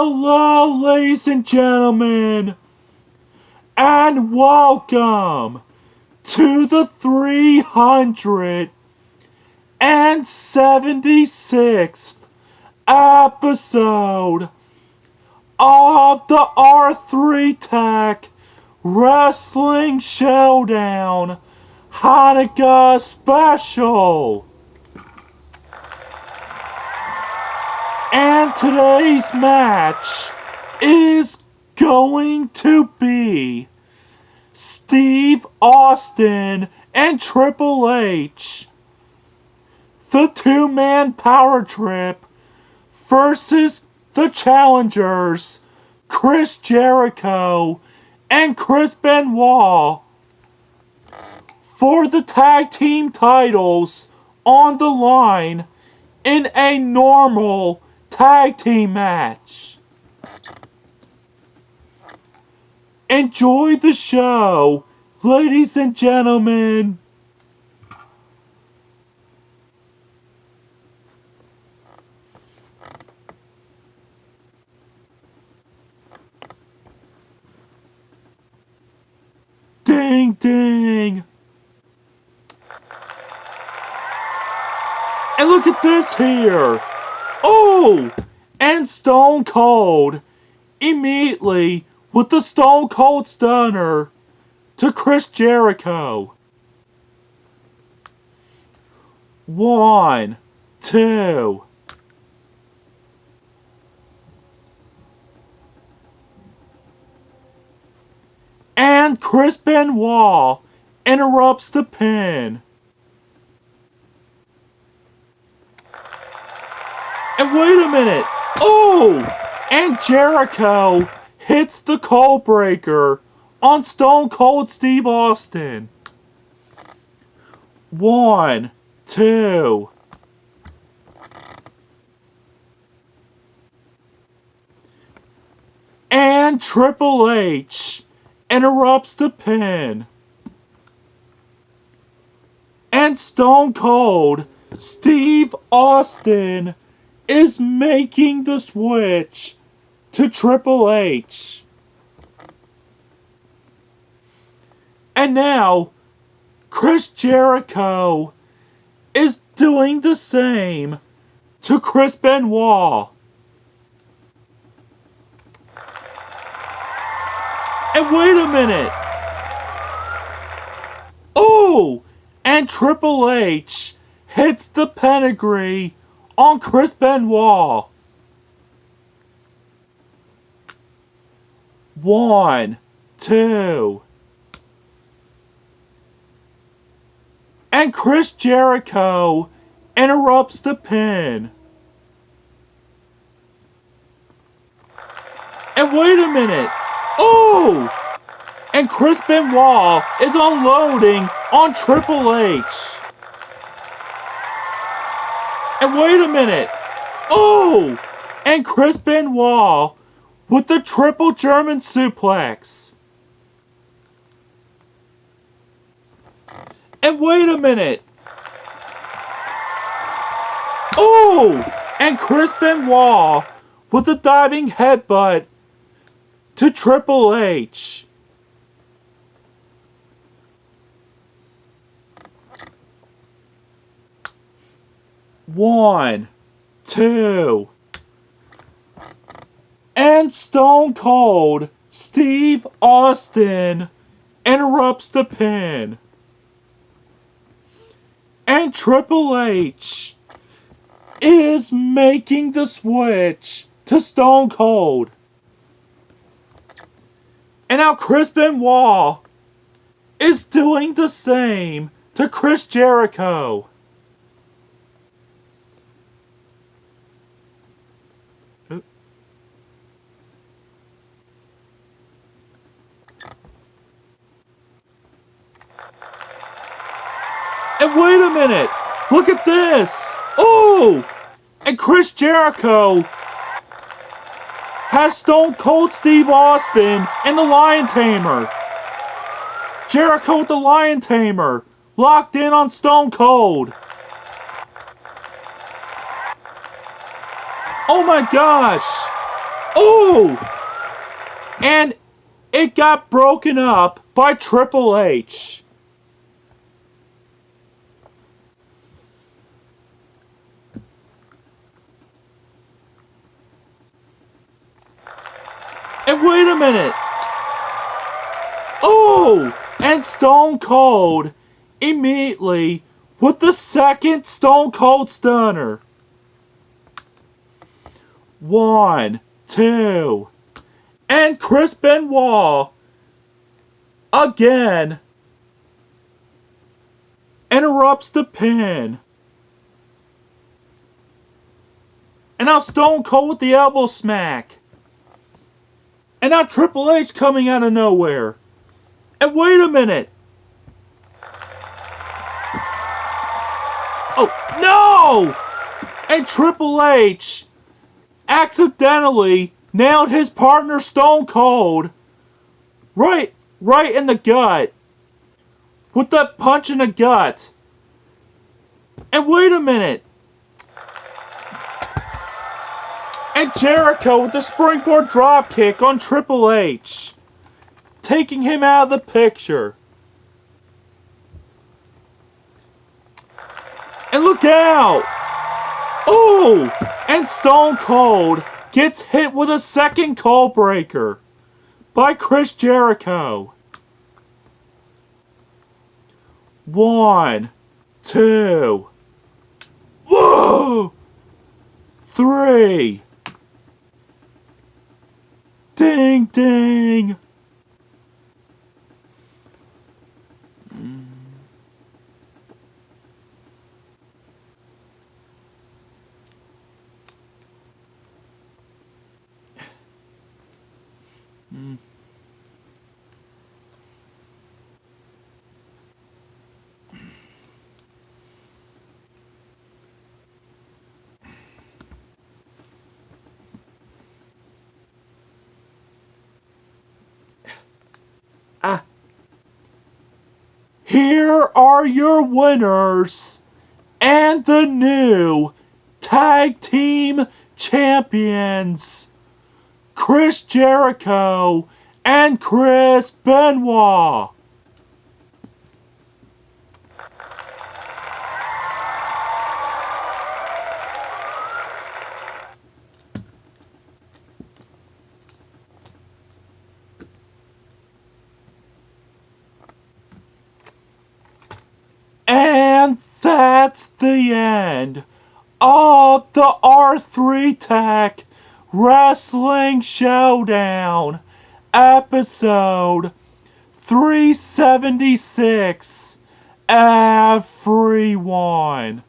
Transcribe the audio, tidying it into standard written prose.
Hello, ladies and gentlemen, and welcome to the 376th episode of the R3 Tech Wrestling Showdown Hanukkah Special. And today's match is going to be Steve Austin and Triple H, the two-man power trip versus the challengers Chris Jericho and Chris Benoit for the tag team titles on the line in a normal tag team match. Enjoy the show, ladies and gentlemen. Ding ding. And look at this here. Oh, and Stone Cold immediately with the Stone Cold Stunner to Chris Jericho. 1, 2. And Chris Benoit interrupts the pin. And wait a minute. Oh! And Jericho hits the Cold Breaker on Stone Cold Steve Austin. 1, 2. And Triple H interrupts the pin. And Stone Cold Steve Austin is making the switch to Triple H. And now, Chris Jericho is doing the same to Chris Benoit. And wait a minute. Oh! And Triple H hits the pedigree on Chris Benoit. 1, 2. And Chris Jericho interrupts the pin. And wait a minute. Oh! And Chris Benoit is unloading on Triple H. And wait a minute. Oh! And Chris Benoit with the triple German suplex. And wait a minute. Oh! And Chris Benoit with the diving headbutt to Triple H. One, 2. And Stone Cold Steve Austin interrupts the pin. And Triple H is making the switch to Stone Cold. And now Chris Benoit is doing the same to Chris Jericho. And wait a minute! Look at this! Oh! And Chris Jericho has Stone Cold Steve Austin and the Lion Tamer. Jericho with the Lion Tamer locked in on Stone Cold. Oh my gosh! Oh! And it got broken up by Triple H. And wait a minute. Oh! And Stone Cold immediately with the second Stone Cold Stunner. 1, 2. And Chris Benoit again interrupts the pin. And now Stone Cold with the elbow smack. And now Triple H coming out of nowhere. And wait a minute. Oh, no! And Triple H accidentally nailed his partner Stone Cold right in the gut. With that punch in the gut. And wait a minute. And Jericho with the springboard dropkick on Triple H. Taking him out of the picture. And look out! Oh! And Stone Cold gets hit with a second cold breaker by Chris Jericho. 1, 2. Whoa! 3. Ding, ding. Here are your winners and the new tag team champions, Chris Jericho and Chris Benoit. And that's the end of the R3 Tech Wrestling Showdown, episode 376, everyone.